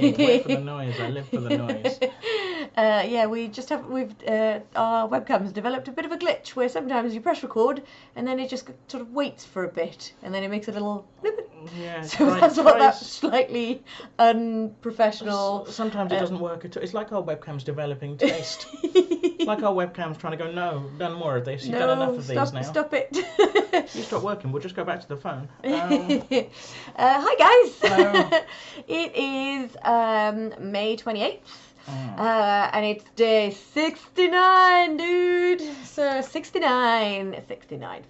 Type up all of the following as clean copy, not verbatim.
Wait for the noise. I live for the noise. Yeah, our webcam's developed a bit of a glitch where sometimes you press record and then it just sort of waits for a bit and then it makes a little blip. Yeah, So that's what that slightly unprofessional. Sometimes it doesn't work at all. It's like our webcam's developing taste. It's like our webcam's trying to go, no, done more of this. You've done enough of these now. Stop it. You stop working. We'll just go back to the phone. Hi guys. Hello. It is May 28th. And it's day 69, dude. So 69,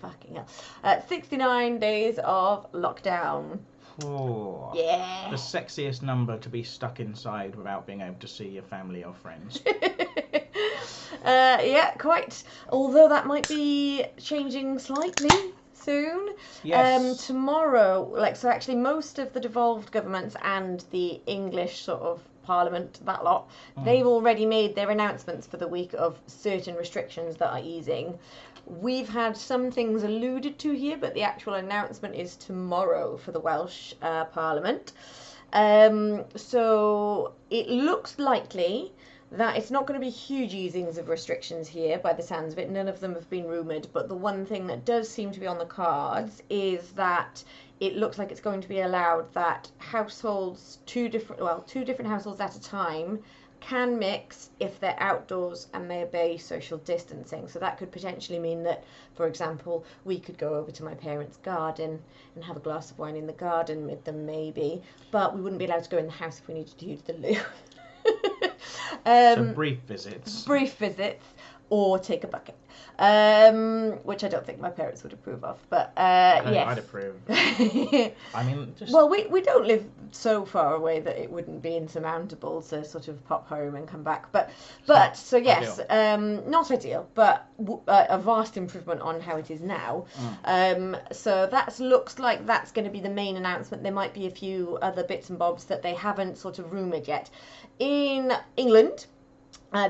fucking hell. 69 days of lockdown. Oh, yeah. The sexiest number to be stuck inside without being able to see your family or friends. Yeah, quite. Although that might be changing slightly soon. Yes. Tomorrow, so actually most of the devolved governments and the English sort of Parliament, that lot, they've already made their announcements for the week of certain restrictions that are easing. We've had some things alluded to here, but the actual announcement is tomorrow for the Welsh Parliament. So it looks likely that it's not going to be huge easings of restrictions here by the sounds of it. None of them have been rumoured, but the one thing that does seem to be on the cards is that it looks like it's going to be allowed that households, two different households at a time, can mix if they're outdoors and they obey social distancing. So that could potentially mean that, for example, we could go over to my parents' garden and have a glass of wine in the garden with them maybe, but we wouldn't be allowed to go in the house if we needed to use the loo. So brief visits. Or take a bucket, which I don't think my parents would approve of. But yes, I'd approve. I mean, well, we don't live so far away that it wouldn't be insurmountable to sort of pop home and come back. But so yes, not ideal, but a vast improvement on how it is now. So that looks like that's going to be the main announcement. There might be a few other bits and bobs that they haven't sort of rumoured yet. In England,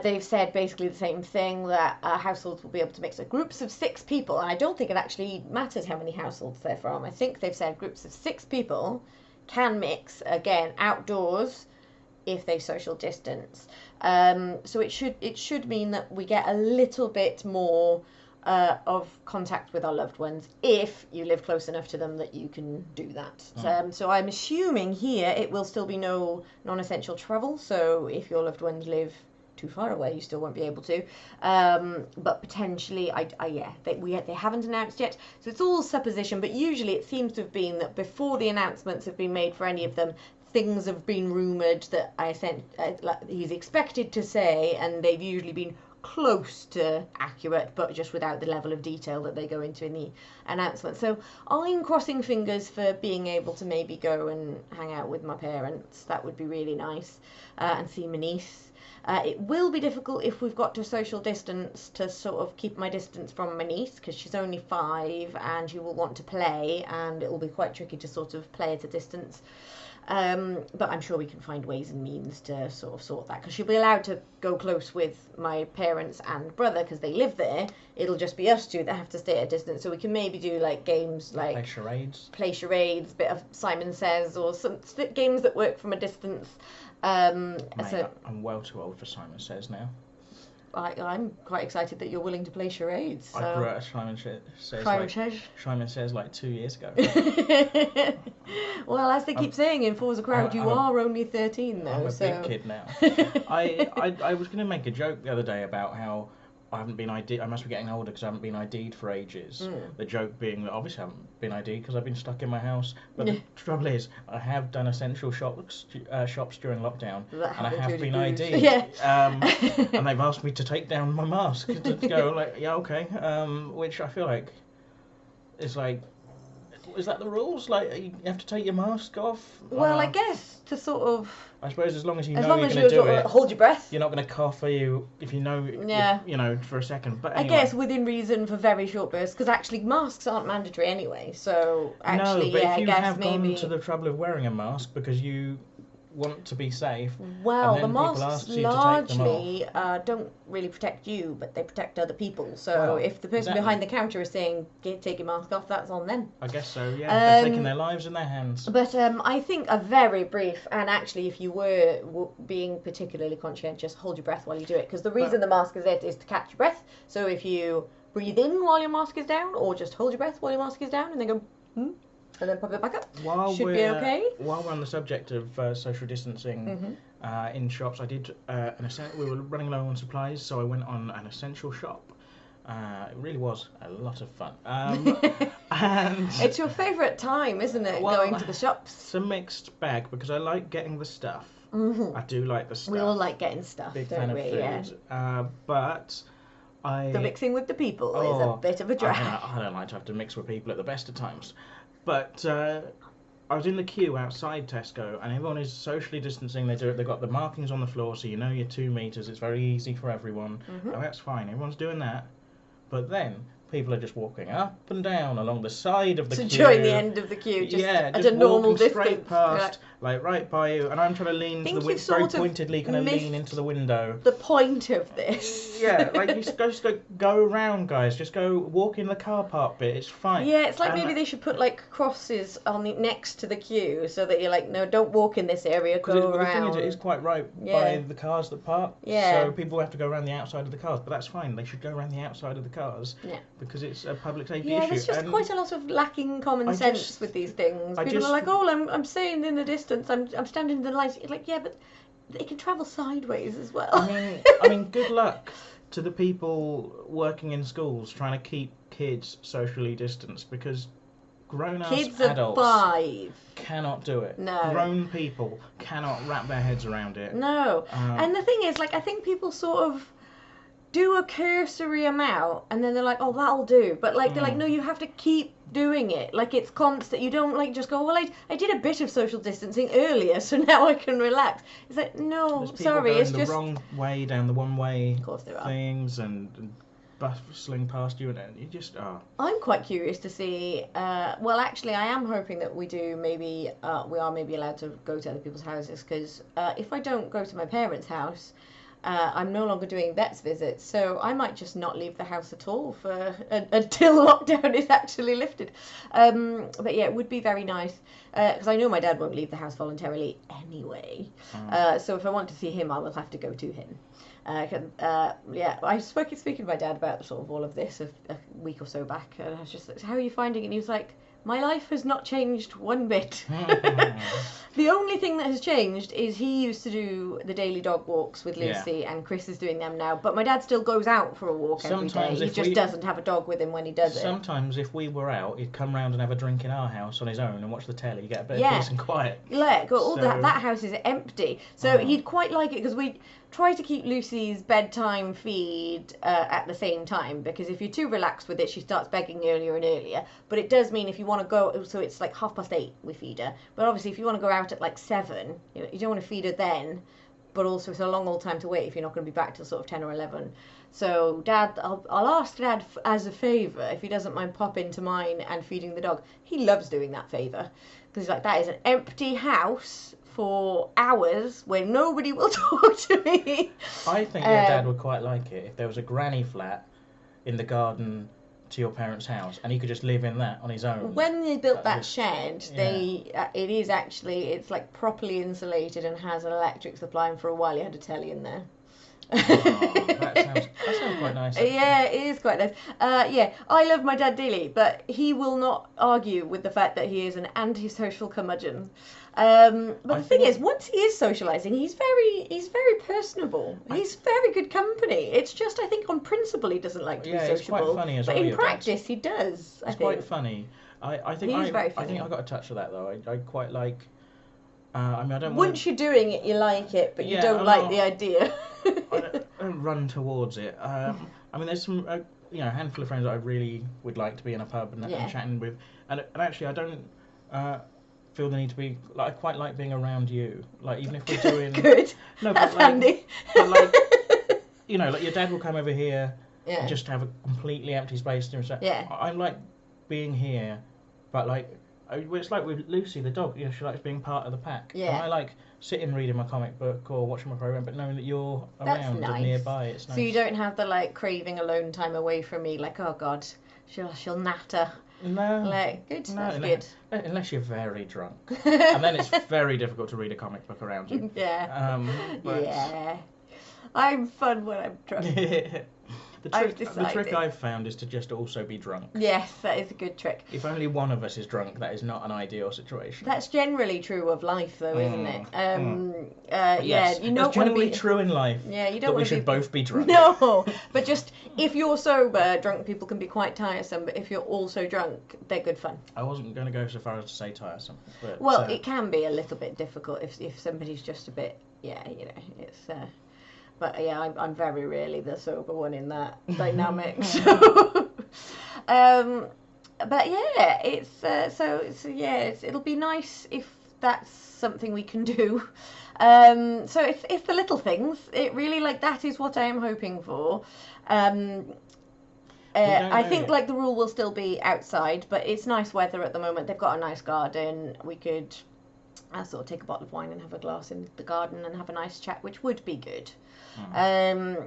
they've said basically the same thing, that households will be able to mix groups of 6 people. And I don't think it actually matters how many households they're from. I think they've said groups of 6 people can mix, again, outdoors if they social distance. So it should mean that we get a little bit more of contact with our loved ones if you live close enough to them that you can do that. So I'm assuming here it will still be no non-essential travel. So if your loved ones live too far away, you still won't be able to, but potentially they haven't announced yet, so it's all supposition, but usually it seems to have been that before the announcements have been made for any of them, things have been rumoured that he's expected to say, and they've usually been close to accurate, but just without the level of detail that they go into in the announcement. So I'm crossing fingers for being able to maybe go and hang out with my parents. That would be really nice, and see my niece. It will be difficult if we've got to social distance to sort of keep my distance from my niece, because she's only 5 and she will want to play, and it will be quite tricky to sort of play at a distance. But I'm sure we can find ways and means to sort of sort that, because she'll be allowed to go close with my parents and brother because they live there. It'll just be us two that have to stay at a distance, so we can maybe do games like play charades, bit of Simon Says, or some games that work from a distance. Mate, I'm well too old for Simon Says now. I'm quite excited that you're willing to play charades. So. I grew up Simon Says like 2 years ago. Well, as they keep saying in Forza Crowd, you are only 13 though. I'm a big kid now. I was going to make a joke the other day about how I haven't been ID'd. I must be getting older because I haven't been ID'd for ages. The joke being that obviously I haven't been ID'd because I've been stuck in my house. But the trouble is, I have done essential shops during lockdown, and I have been ID'd. And they've asked me to take down my mask to go okay. Which I feel like is is that the rules? You have to take your mask off? Well, I guess to sort of. I suppose as long as you know you're going to do it, hold your breath. You're not going to cough if you know, for a second. But anyway. I guess within reason for very short bursts, because actually masks aren't mandatory anyway. So actually, no, but if you I guess have maybe gone to the trouble of wearing a mask because you want to be safe. Well, and then the people masks ask you to take them off. largely don't really protect you, but they protect other people. So Well, if the person behind the counter is saying, take your mask off, that's on them. I guess so, yeah. They're taking their lives in their hands. But I think a very brief, and actually if you were being particularly conscientious, hold your breath while you do it. Because the reason the mask is there is to catch your breath. So if you breathe in while your mask is down, or just hold your breath while your mask is down, and then go, and then pop it back up. Should be okay. While we're on the subject of social distancing in shops, I did we were running low on supplies, so I went on an essential shop. It really was a lot of fun. And it's your favourite time, isn't it, going to the shops? It's a mixed bag because I like getting the stuff. I do like the stuff. We all like getting stuff, Big don't fan we? of food. But the mixing with the people is a bit of a drag. I don't like to have to mix with people at the best of times. But I was in the queue outside Tesco, and everyone is socially distancing. They've got the markings on the floor, so you know you're 2 meters. It's very easy for everyone. Oh, that's fine. Everyone's doing that. But then people are just walking up and down along the side of the queue. To join the end of the queue, just at a normal distance. Straight past, like right by you, and I'm trying to lean to the window, very pointedly kind of lean into the window. The point of this. Yeah, like you just go around, guys. Just go walk in the car park bit. It's fine. Yeah, it's like maybe they should put like crosses on next to the queue so that you're like, no, don't walk in this area. Go around. The thing is, it is quite right by the cars that park. Yeah. So people have to go around the outside of the cars, but that's fine. They should go around the outside of the cars. Yeah. Because it's a public safety issue. Yeah, there's just quite a lot of lacking common sense with these things. People are like, oh, I'm staying in the distance. I'm standing in the light. You're like, yeah, but they can travel sideways as well. I mean, good luck to the people working in schools trying to keep kids socially distanced, because grown-ass kids adults are 5 cannot do it. No. Grown people cannot wrap their heads around it. No. And the thing is, like, I think people sort of do a cursory amount and then they're like, oh, that'll do. But like they're like, no, you have to keep doing it. Like, it's constant. You don't like just go, well, I did a bit of social distancing earlier, so now I can relax. It's like, no, sorry, it's just the wrong way down the one-way of course there are things and bustling past you, and you just I'm quite curious to see. Well, actually, I am hoping that we do maybe we are maybe allowed to go to other people's houses, because if I don't go to my parents' house, I'm no longer doing vets visits, so I might just not leave the house at all until lockdown is actually lifted. But yeah, it would be very nice, because I know my dad won't leave the house voluntarily anyway. So if I want to see him, I will have to go to him. Yeah, I was speaking to my dad about sort of all of this a week or so back, and I was just like, how are you finding it? And he was like, my life has not changed one bit. The only thing that has changed is he used to do the daily dog walks with Lucy, and Chris is doing them now. But my dad still goes out for a walk every day. He just doesn't have a dog with him when he does it. Sometimes if we were out, he'd come round and have a drink in our house on his own and watch the telly, get a bit of peace and quiet. Yeah, that house is empty. So he'd quite like it, because we try to keep Lucy's bedtime feed at the same time, because if you're too relaxed with it, she starts begging earlier and earlier. But it does mean if you want to go, so it's like 8:30 we feed her. But obviously if you want to go out at like 7, you don't want to feed her then. But also it's a long old time to wait if you're not going to be back till sort of 10 or 11. So Dad, I'll ask Dad as a favour if he doesn't mind popping to mine and feeding the dog. He loves doing that favour, because he's like, that is an empty house for hours where nobody will talk to me. I think your dad would quite like it if there was a granny flat in the garden to your parents' house, and he could just live in that on his own. When they built that shed, it is actually, it's like properly insulated and has an electric supply, and for a while you had a telly in there. That sounds quite nice. Actually. Yeah, it is quite nice. Yeah, I love my dad dearly, but he will not argue with the fact that he is an antisocial curmudgeon. But the thing is, once he is socialising, he's very personable. He's very good company. It's just, I think, on principle, he doesn't like to be sociable. It's quite funny as well. But in practice, he does. It's quite funny. I think I got a touch of that though. I quite like. I mean, I don't. Once you're doing it, you like it, but you don't like the idea. I don't run towards it. I mean, there's some, a handful of friends that I really would like to be in a pub and chatting with, and actually, I don't feel the need to be. Like, I quite like being around you. Like, even if we're doing. Good. No, that's handy. But like, like your dad will come over here and just have a completely empty space to himself. Yeah. I like being here, but like It's like with Lucy the dog. She likes being part of the pack. Yeah. And I like sitting reading my comic book or watching my program, but knowing that you're That's around nice. and nearby, it's nice. So you don't have the like craving alone time away from me, like, oh God, she'll natter. No. Like, good. No, That's good. Unless you're very drunk, and then it's very difficult to read a comic book around you. Yeah. But... Yeah. I'm fun when I'm drunk. The trick I've found is to just also be drunk. Yes, that is a good trick. If only one of us is drunk, that is not an ideal situation. That's generally true of life, though, isn't it? Yes, yeah, you that's generally true in life. Yeah, you don't that want we should both be drunk. No, but just if you're sober, drunk people can be quite tiresome. But if you're also drunk, they're good fun. I wasn't going to go so far as to say tiresome. But, well, it can be a little bit difficult if somebody's just a bit. Yeah, it's. But yeah, I'm very rarely the sober one in that dynamic. So, but yeah, it'll be nice if that's something we can do. So it's the little things. It really that is what I am hoping for. I think the rule will still be outside, but it's nice weather at the moment. They've got a nice garden. We could sort of take a bottle of wine and have a glass in the garden and have a nice chat, which would be good. Because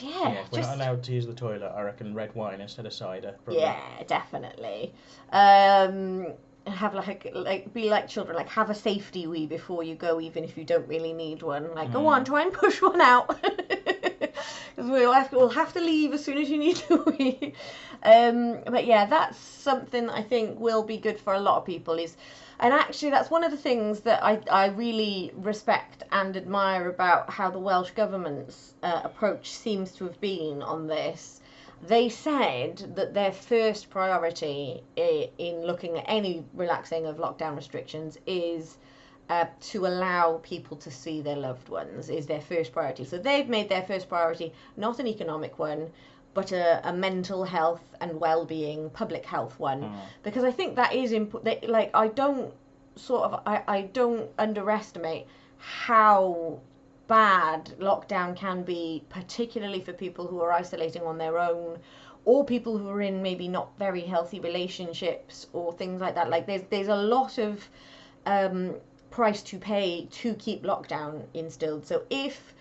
if we're not allowed to use the toilet, I reckon red wine instead of cider. Probably. Yeah, definitely. Have be like children, have a safety wee before you go, even if you don't really need one. Go on, try and push one out. Because we'll have to leave as soon as you need to wee. But yeah, that's something that I think will be good for a lot of people. And actually, that's one of the things that I really respect and admire about how the Welsh Government's approach seems to have been on this. They said that their first priority in looking at any relaxing of lockdown restrictions is to allow people to see their loved ones, is their first priority. So they've made their first priority not an economic one, but a mental health and well-being, public health one, because I think that is important. I don't underestimate how bad lockdown can be, particularly for people who are isolating on their own, or people who are in maybe not very healthy relationships or things like that. There's a lot of price to pay to keep lockdown instilled. So if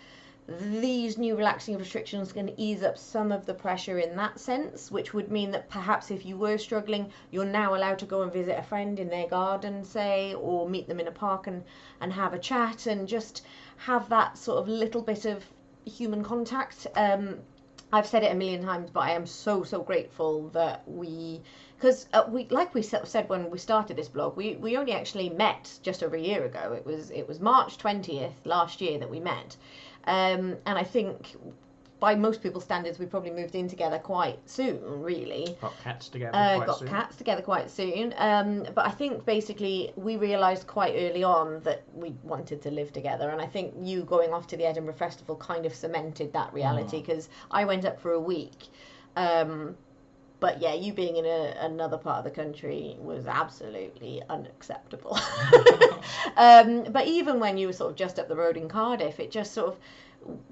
these new relaxing restrictions can ease up some of the pressure in that sense, which would mean that perhaps if you were struggling, you're now allowed to go and visit a friend in their garden, say, or meet them in a park and have a chat and just have that sort of little bit of human contact. I've said it a million times, but I am so grateful that because we said when we started this blog, we only actually met just over a year ago. It was March 20th last year that we met. And I think by most people's standards, we probably moved in together quite soon, really. Got cats together quite soon. But I think basically we realised quite early on that we wanted to live together. And I think you going off to the Edinburgh Festival kind of cemented that reality, because I went up for a week. But yeah, you being in another part of the country was absolutely unacceptable. But even when you were sort of just up the road in Cardiff, it just sort of,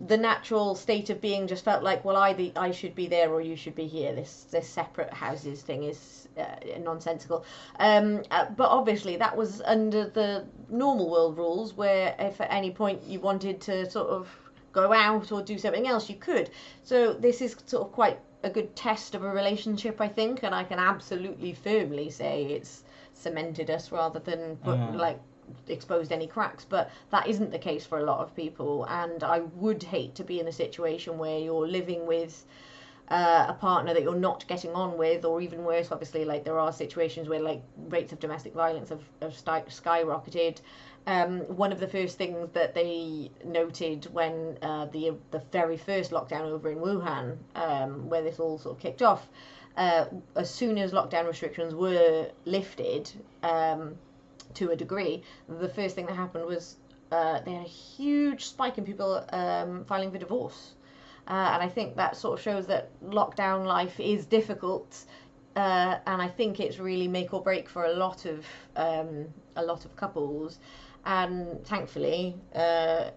the natural state of being just felt like, well, either I should be there or you should be here. This separate houses thing is nonsensical. But obviously that was under the normal world rules, where if at any point you wanted to sort of go out or do something else, you could. So this is sort of quite a good test of a relationship, I think, and I can absolutely firmly say it's cemented us rather than exposed any cracks. But that isn't the case for a lot of people, and I would hate to be in a situation where you're living with a partner that you're not getting on with, or even worse, obviously, there are situations where rates of domestic violence have skyrocketed. One of the first things that they noted when the very first lockdown over in Wuhan, where this all sort of kicked off, as soon as lockdown restrictions were lifted to a degree, the first thing that happened was they had a huge spike in people filing for divorce. And I think that sort of shows that lockdown life is difficult, and I think it's really make or break for a lot of couples. And thankfully, I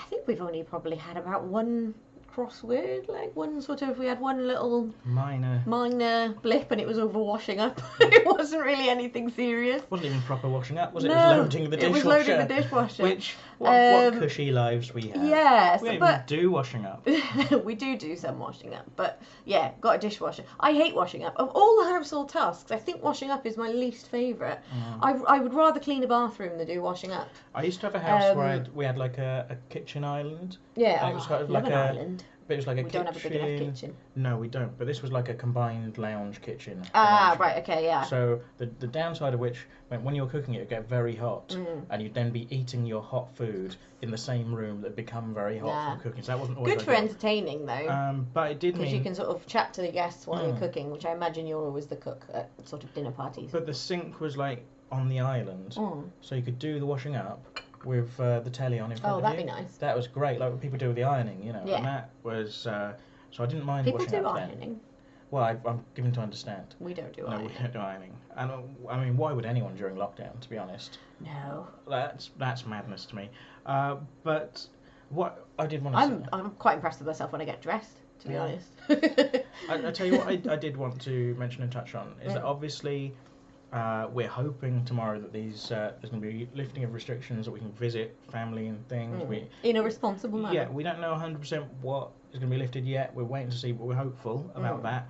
think we've only probably had about one crossword, like we had one little minor blip, and it was over washing up. It wasn't really anything serious. Wasn't even proper washing up, was it? No, It was loading the dishwasher. It was loading the dishwasher. Which, what cushy lives we have. Yes, we don't even do washing up. We do some washing up, but yeah, got a dishwasher. I hate washing up. Of all the household tasks, I think washing up is my least favourite. I would rather clean a bathroom than do washing up. I used to have a house where we had like a kitchen island. Yeah, it was kind of like an island. But it was like a we kitchen. don't have a big enough kitchen. No, we don't. But this was like a combined lounge kitchen. Right, okay, yeah. So the downside of which, when you were cooking it would get very hot, and you'd then be eating your hot food in the same room that become very hot from cooking. So that wasn't always good for entertaining though. But it did mean... Because you can sort of chat to the guests while you're cooking, which I imagine you're always the cook at sort of dinner parties. But the sink was like on the island, so you could do the washing up with the telly on in front of you. Oh, that'd be nice. That was great, like what people do with the ironing, you know. Yeah. And that was, so I didn't mind people washing up do ironing. Then. Well, I'm given to understand. We don't do ironing. No, we don't do ironing. And I mean, why would anyone during lockdown, to be honest? No. That's madness to me. But what I did want to say... I'm quite impressed with myself when I get dressed, to be honest. I tell you what I did want to mention and touch on is that obviously... we're hoping tomorrow that there's going to be lifting of restrictions, that we can visit family and things. In a responsible manner. Yeah, we don't know 100% what is going to be lifted yet. We're waiting to see, but we're hopeful about that.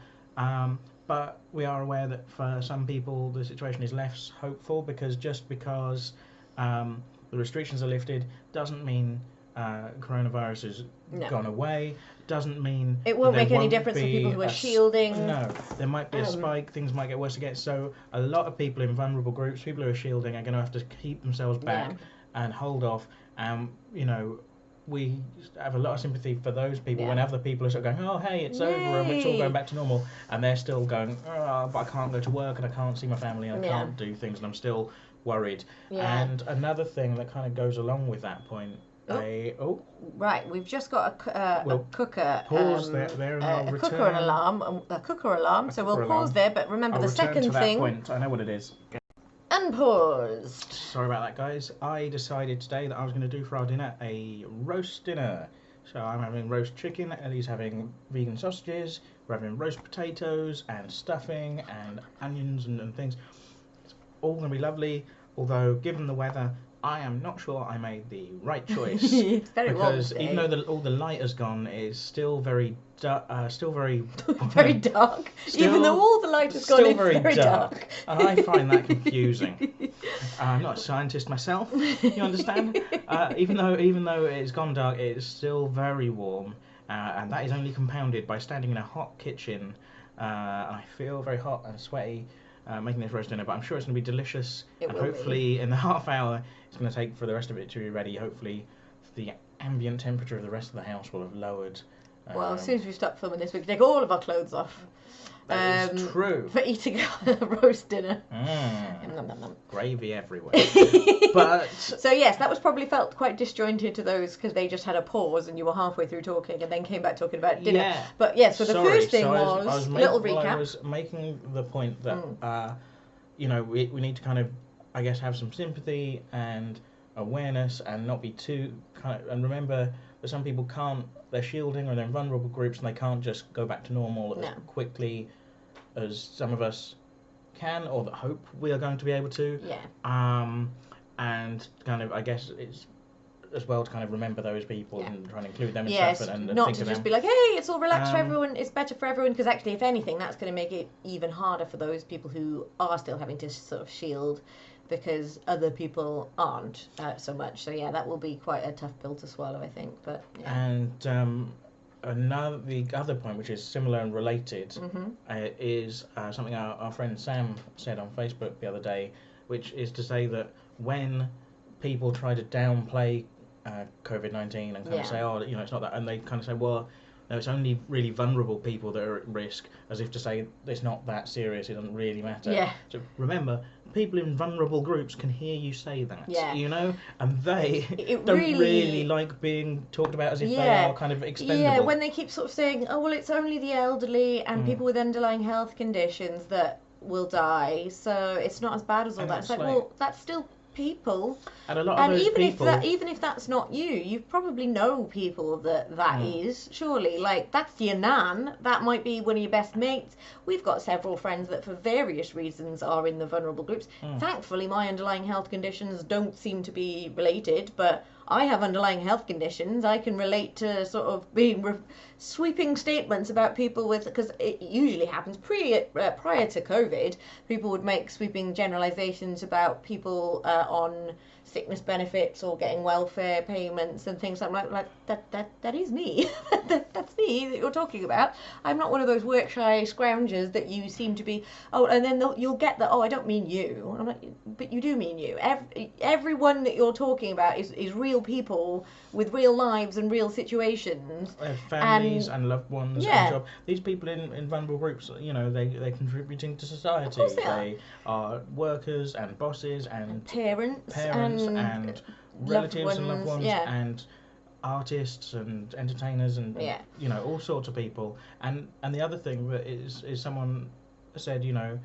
But we are aware that for some people the situation is less hopeful, because just because the restrictions are lifted doesn't mean coronavirus has gone away, doesn't mean it won't make any difference for people who are shielding. No, there might be a spike, things might get worse again. So a lot of people in vulnerable groups, people who are shielding, are going to have to keep themselves back and hold off. You know, we have a lot of sympathy for those people when other people are sort of going, oh hey, it's over and it's all going back to normal, and they're still going, oh, but I can't go to work and I can't see my family and I can't do things and I'm still worried. And another thing that kind of goes along with that point. Right, we've just got a cooker. Pause there and I'll return. A cooker alarm. So we'll pause there, but remember the second to that thing. Point. I know what it is. Unpaused. Sorry about that, guys. I decided today that I was going to do for our dinner a roast dinner. So I'm having roast chicken. Ellie's having vegan sausages. We're having roast potatoes and stuffing and onions and things. It's all going to be lovely. Although, given the weather, I am not sure I made the right choice. It's very because even though all the light has gone, it's still very very dark. Even though all the light has gone, it's very dark. And I find that confusing. I'm not a scientist myself, you understand? Even though it's gone dark, it's still very warm, and that is only compounded by standing in a hot kitchen. And I feel very hot and sweaty. Making this roast dinner, but I'm sure it's going to be delicious, and hopefully in the half hour it's going to take for the rest of it to be ready. Hopefully the ambient temperature of the rest of the house will have lowered. Well, as soon as we stop filming this, we can take all of our clothes off. That is true. For eating a roast dinner. Gravy everywhere. But so yes, that was probably felt quite disjointed to those because they just had a pause and you were halfway through talking and then came back talking about dinner. Yeah. But yes, so the first thing was little recap. I was making the point that you know, we need to kind of, I guess, have some sympathy and awareness and not be too and remember that some people can't. They're shielding or they're in vulnerable groups and they can't just go back to normal as quickly as some of us can, or that hope we are going to be able to. And kind of, I guess it's as well to kind of remember those people and try and include them and stuff. And not think to of just them. Be like, hey, it's all relaxed for everyone, it's better for everyone, because actually, if anything, that's going to make it even harder for those people who are still having to sort of shield, because other people aren't so much. So yeah, that will be quite a tough pill to swallow, I think. But and the other point, which is similar and related, is something our friend Sam said on Facebook the other day, which is to say that when people try to downplay COVID-19 and kind of say, oh, you know, it's not that, and they kind of say, well, no, it's only really vulnerable people that are at risk, as if to say it's not that serious, it doesn't really matter. Yeah. So remember, people in vulnerable groups can hear you say that, you know, and they don't really like being talked about as if they are kind of expendable. Yeah, when they keep sort of saying, oh, well, it's only the elderly and people with underlying health conditions that will die, so it's not as bad as all that. It's like, well, that's still people. And a lot of those even if that's not you, you probably know people that is, surely. Like, that's your nan, that might be one of your best mates. We've got several friends that for various reasons are in the vulnerable groups. Thankfully, my underlying health conditions don't seem to be related, but I have underlying health conditions. I can relate to sort of being sweeping statements about people with, because it usually happens prior to COVID, people would make sweeping generalizations about people on sickness benefits or getting welfare payments and things like that is me. That's me that you're talking about. I'm not one of those work shy scroungers that you seem to be. Oh, and then you'll get that. Oh, I don't mean you. And I'm like, but you do mean you. Everyone that you're talking about is real people with real lives and real situations. Families and loved ones. And job. These people in vulnerable groups, you know, they're contributing to society. Of course they are workers and bosses and parents and relatives and loved ones and artists and entertainers and you know, all sorts of people. And the other thing that is someone said, you know,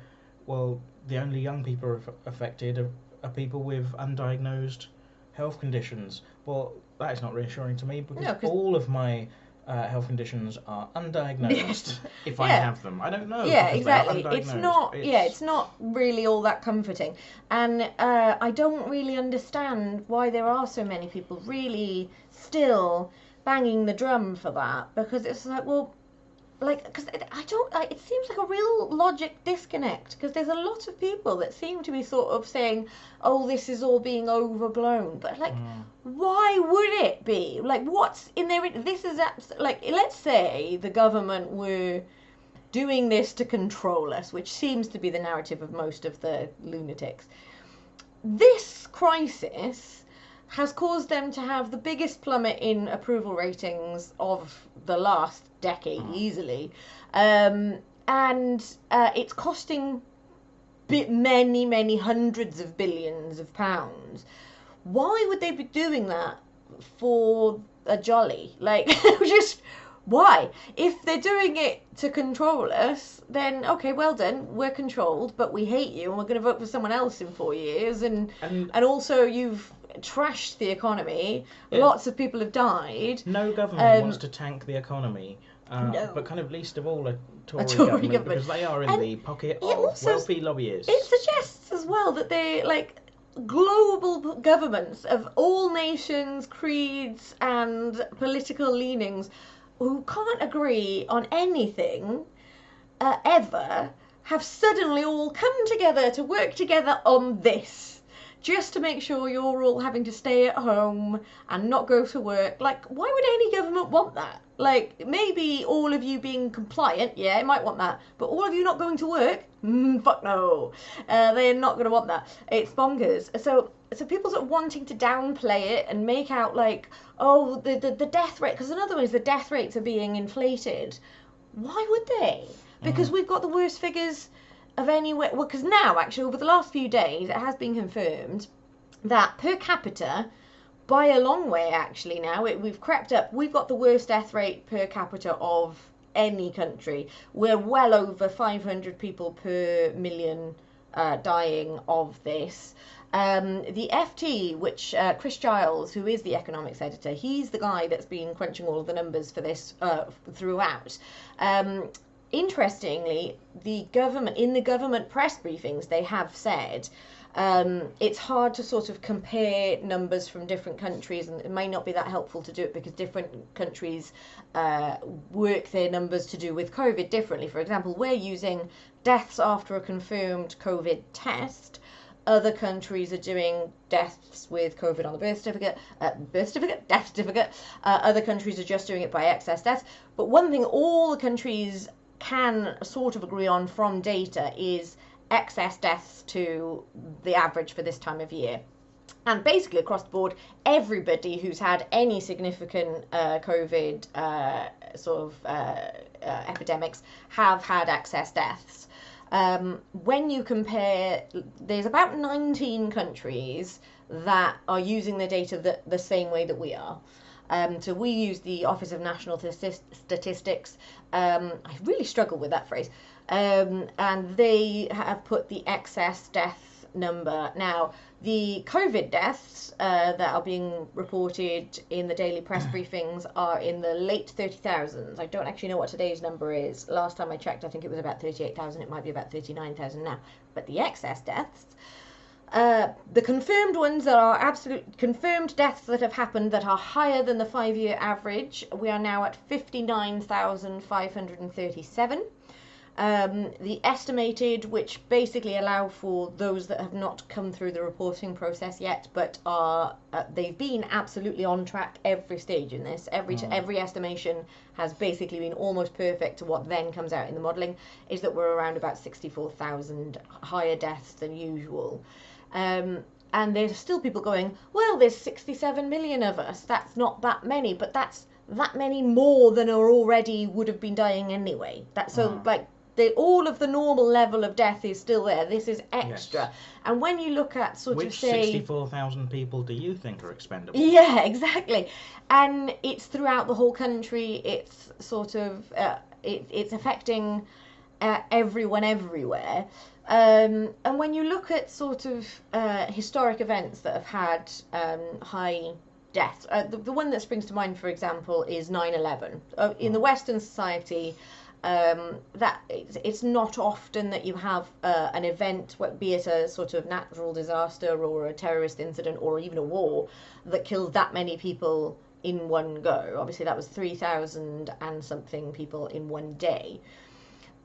well, the only young people affected are people with undiagnosed health conditions. Well, that is not reassuring to me, because all of my health conditions are undiagnosed. If I have them, I don't know. Yeah, exactly. It's not really all that comforting, and I don't really understand why there are so many people really still banging the drum for that, because it's like, well, like, because it seems like a real logic disconnect, because there's a lot of people that seem to be sort of saying, oh, this is all being overblown, but like, why would it be? Like, what's in there? This is like, let's say the government were doing this to control us, which seems to be the narrative of most of the lunatics. This crisis has caused them to have the biggest plummet in approval ratings of the last decade, easily. And it's costing many hundreds of billions of pounds. Why would they be doing that for a jolly? Like, just why? If they're doing it to control us, then okay, well done, we're controlled, but we hate you and we're going to vote for someone else in 4 years. And also you've trashed the economy. Lots of people have died. No government wants to tank the economy. No. But kind of least of all a Tory government, because they are in the pocket of wealthy lobbyists. It suggests as well that they're like global governments of all nations, creeds and political leanings who can't agree on anything ever have suddenly all come together to work together on this, just to make sure you're all having to stay at home and not go to work. Like, why would any government want that? Like, maybe all of you being compliant, yeah, it might want that, but all of you not going to work? Fuck no. They're not going to want that. It's bonkers. So people sort of wanting to downplay it and make out like, oh, the death rate, because another one is the death rates are being inflated. Why would they? Because we've got the worst figures of anywhere. Well, because now, actually, over the last few days, it has been confirmed that per capita, by a long way, actually, now, we've crept up. We've got the worst death rate per capita of any country. We're well over 500 people per million dying of this. The FT, which Chris Giles, who is the economics editor, he's the guy that's been crunching all of the numbers for this throughout. Interestingly, in the government press briefings, they have said it's hard to sort of compare numbers from different countries, and it may not be that helpful to do it because different countries work their numbers to do with COVID differently. For example, we're using deaths after a confirmed COVID test. Other countries are doing deaths with COVID on the death certificate. Other countries are just doing it by excess deaths. But one thing all the countries can sort of agree on from data is excess deaths to the average for this time of year. And basically across the board, everybody who's had any significant COVID epidemics have had excess deaths. When you compare, there's about 19 countries that are using the data the same way that we are. So we use the Office of National Statistics. I really struggle with that phrase. And they have put the excess death number. Now, The COVID deaths that are being reported in the daily press briefings are in the late 30,000s. I don't actually know what today's number is. Last time I checked, I think it was about 38,000. It might be about 39,000 now. But the excess deaths, the confirmed ones that are absolute confirmed deaths that have happened that are higher than the 5-year average, we are now at 59,537. The estimated, which basically allow for those that have not come through the reporting process yet, but are they've been absolutely on track every stage in this. Every estimation has basically been almost perfect to what then comes out in the modelling, is that we're around about 64,000 higher deaths than usual. And there's still people going, well, there's 67 million of us. That's not that many, but that's that many more than are already would have been dying anyway. All of the normal level of death is still there. This is extra. Yes. And when you look at Which 64,000 people do you think are expendable? Yeah, exactly. And it's throughout the whole country. It's sort of, it's affecting everyone everywhere. And when you look at sort of historic events that have had high deaths, the one that springs to mind, for example, is 9/11. In the Western society, that it's not often that you have an event, be it a sort of natural disaster or a terrorist incident or even a war, that kills that many people in one go. Obviously, that was 3,000 and something people in one day.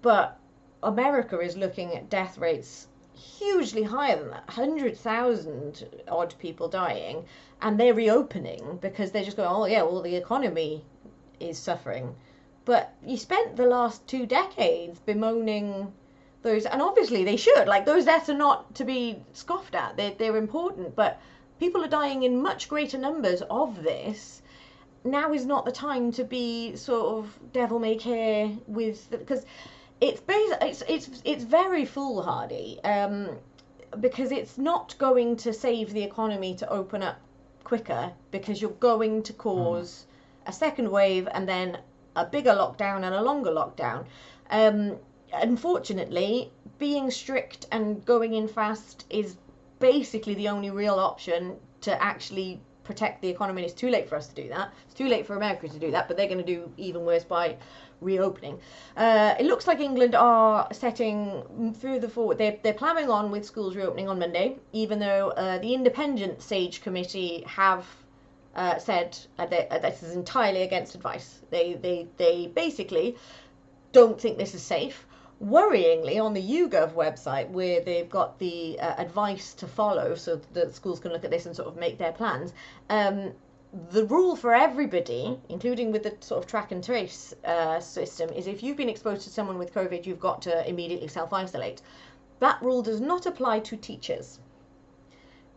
But America is looking at death rates hugely higher than that, 100,000 odd people dying, and they're reopening because they're just going, oh yeah, well, the economy is suffering. But you spent the last 2 decades bemoaning those, and obviously they should. Like, those deaths are not to be scoffed at. They're important, but people are dying in much greater numbers of this. Now is not the time to be sort of devil may care with, because it's very foolhardy, because it's not going to save the economy to open up quicker, because you're going to cause a second wave and then a bigger lockdown and a longer lockdown. Unfortunately, being strict and going in fast is basically the only real option to actually protect the economy. It's too late for us to do that. It's too late for America to do that, but they're going to do even worse by reopening. It looks like England are setting further forward. They're ploughing on with schools reopening on Monday, even though the Independent Sage Committee have said that this is entirely against advice. They basically don't think this is safe. Worryingly, on the YouGov website, where they've got the advice to follow so that schools can look at this and sort of make their plans, the rule for everybody, including with the sort of track and trace system, is if you've been exposed to someone with COVID, you've got to immediately self-isolate. That rule does not apply to teachers.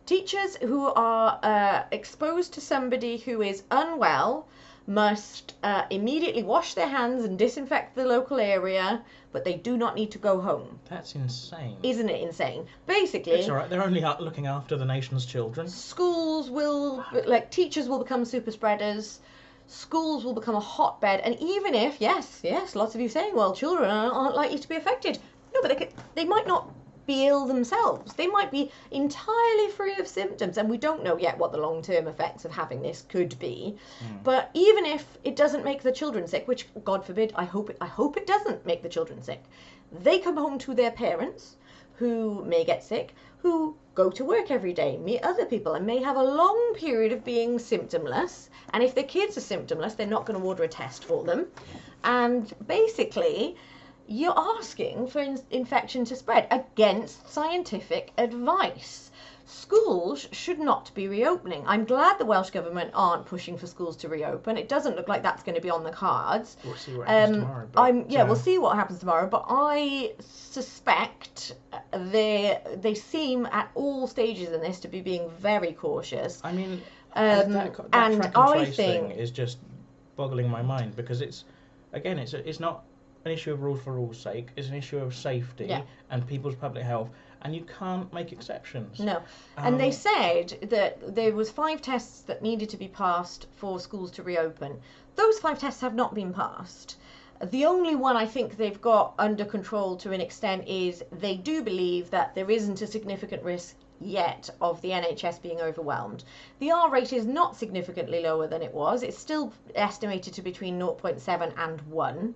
Teachers who are exposed to somebody who is unwell must immediately wash their hands and disinfect the local area, but they do not need to go home. That's insane. Isn't it insane? Basically, it's all right. They're only looking after the nation's children. Schools will, teachers will become super spreaders. Schools will become a hotbed. And even if, yes, lots of you saying, well, children aren't likely to be affected. No, but they might not be ill themselves. They might be entirely free of symptoms, and we don't know yet what the long-term effects of having this could be. But even if it doesn't make the children sick, which God forbid, I hope it doesn't make the children sick, they come home to their parents who may get sick, who go to work every day, meet other people, and may have a long period of being symptomless. And if their kids are symptomless, they're not going to order a test for them. And basically, you're asking for infection to spread against scientific advice. Schools should not be reopening. I'm glad the Welsh Government aren't pushing for schools to reopen. It doesn't look like that's going to be on the cards. We'll see what happens tomorrow. We'll see what happens tomorrow. But I suspect they seem at all stages in this to be being very cautious. I mean, that track and trace thing is just boggling my mind, because it's not an issue of rules for rules' sake. It's an issue of safety and people's public health, and you can't make exceptions. No. And they said that there was 5 tests that needed to be passed for schools to reopen. Those 5 tests have not been passed. The only one I think they've got under control to an extent is they do believe that there isn't a significant risk yet of the NHS being overwhelmed. The R rate is not significantly lower than it was. It's still estimated to between 0.7 and 1.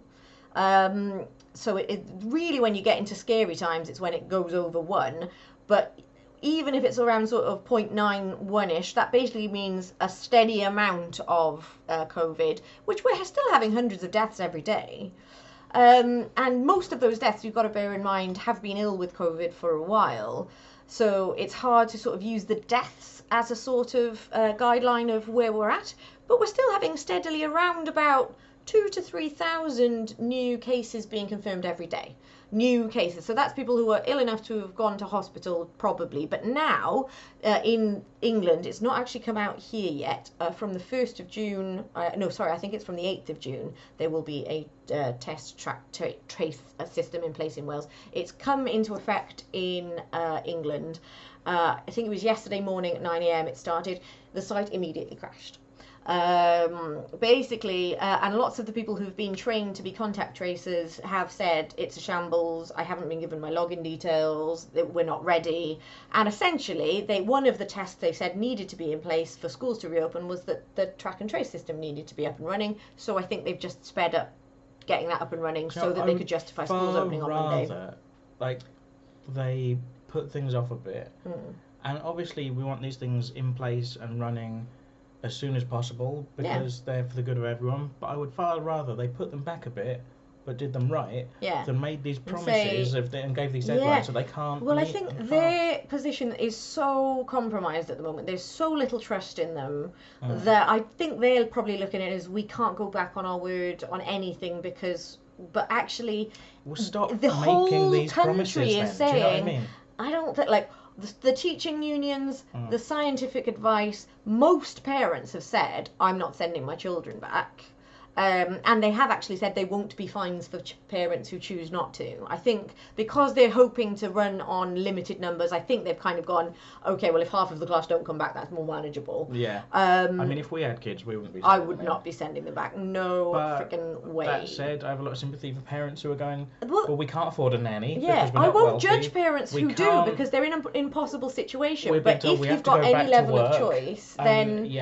So it really, when you get into scary times, it's when it goes over 1. But even if it's around sort of 0.91ish, that basically means a steady amount of COVID, which we're still having hundreds of deaths every day. And most of those deaths, you've got to bear in mind, have been ill with COVID for a while. So it's hard to sort of use the deaths as a sort of guideline of where we're at. But we're still having steadily around about 2,000 to 3,000 new cases being confirmed every day. New cases. So that's people who are ill enough to have gone to hospital, probably. But now, in England, it's not actually come out here yet. From the 1st of June, I think it's from the 8th of June, there will be a test, track, trace system in place in Wales. It's come into effect in England. I think it was yesterday morning at 9 a.m. it started. The site immediately crashed. Basically, and lots of the people who've been trained to be contact tracers have said it's a shambles, I haven't been given my login details, we're not ready. And essentially, one of the tests they said needed to be in place for schools to reopen was that the track and trace system needed to be up and running. So I think they've just sped up getting that up and running so that they could justify schools opening on Monday. Like, they put things off a bit. And obviously we want these things in place and running as soon as possible because they're for the good of everyone. But I would far rather they put them back a bit but did them right than made these promises and gave these deadlines so they can't. Well, I think their position is so compromised at the moment. There's so little trust in them that I think they're probably looking at it as we can't go back on our word on anything because. But actually, the whole these country is saying. Do you know what I mean? I don't think like. The teaching unions, the scientific advice, most parents have said, I'm not sending my children back. And they have actually said they won't be fines for parents who choose not to. I think because they're hoping to run on limited numbers, I think they've kind of gone, okay, well, if half of the class don't come back, that's more manageable. Yeah. I mean, if we had kids, we wouldn't be sending I would not be sending them back. No freaking way. That said, I have a lot of sympathy for parents who are going, well, we can't afford a nanny. Yeah, I won't judge parents who do because they're in an impossible situation. But if you've got any level of choice, then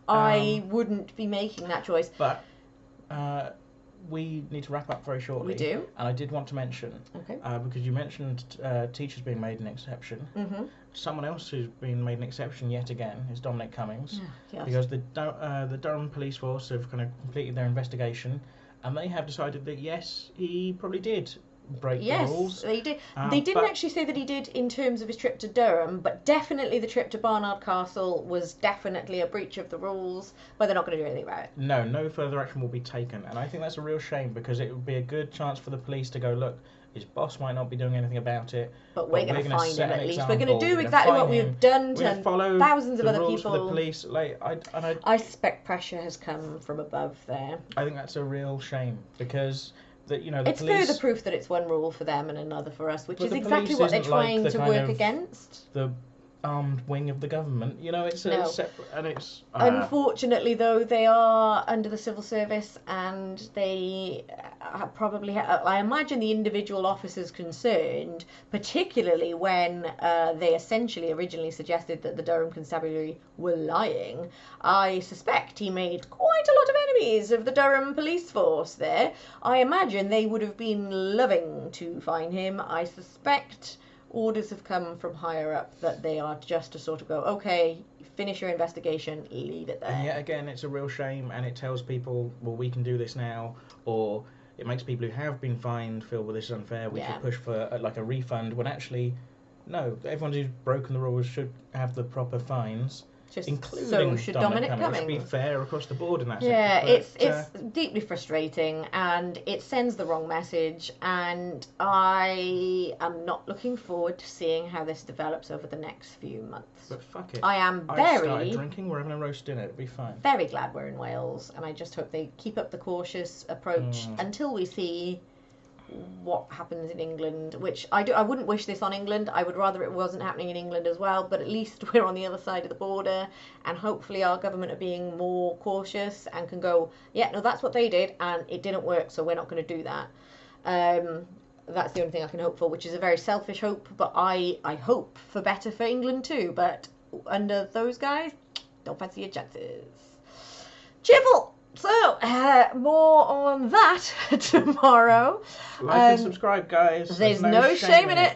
I wouldn't be making that choice. But we need to wrap up very shortly. We do. And I did want to mention, because you mentioned teachers being made an exception. Someone else who's been made an exception yet again is Dominic Cummings. Because the Durham Police Force have kind of completed their investigation and they have decided that, yes, he probably did break the rules. Yes, they did. They didn't actually say that he did in terms of his trip to Durham, but definitely the trip to Barnard Castle was definitely a breach of the rules, but they're not going to do anything about it. No further action will be taken, and I think that's a real shame because it would be a good chance for the police to go, look, his boss might not be doing anything about it, but we're going to find him at least. We're going to do exactly what we've done to thousands of other people. The police, I suspect pressure has come from above there. I think that's a real shame because. It's further proof that it's one rule for them and another for us, which is exactly what they're trying to work against. The armed wing of the government, it's a separate, and it's. Unfortunately, though, they are under the civil service, and they probably. I imagine the individual officers concerned, particularly when they essentially originally suggested that the Durham Constabulary were lying. I suspect he made quite a lot of enemies of the Durham police force there. I imagine they would have been loving to fine him. I suspect orders have come from higher up that they are just to sort of go, okay, finish your investigation, leave it there. And yet again, it's a real shame, and it tells people, well, we can do this now, or it makes people who have been fined feel, well, this is unfair, we should push for a refund, when actually, no, everyone who's broken the rules should have the proper fines. Including so should Dominic Cummings. It should be fair across the board in that sense. Yeah, it's deeply frustrating and it sends the wrong message, and I am not looking forward to seeing how this develops over the next few months. But fuck it. I started drinking, we're having a roast dinner, it'll be fine. Very glad we're in Wales, and I just hope they keep up the cautious approach until we see what happens in England, which I wouldn't wish this on England. I would rather it wasn't happening in England as well, but at least we're on the other side of the border, and hopefully our government are being more cautious and can go, yeah, no, that's what they did and it didn't work, so we're not going to do that. that's the only thing I can hope for, which is a very selfish hope, but I hope for better for England too, but under those guys, don't fancy your chances. Cheerful! So, more on that tomorrow. Like and subscribe, guys. There's no shame in it.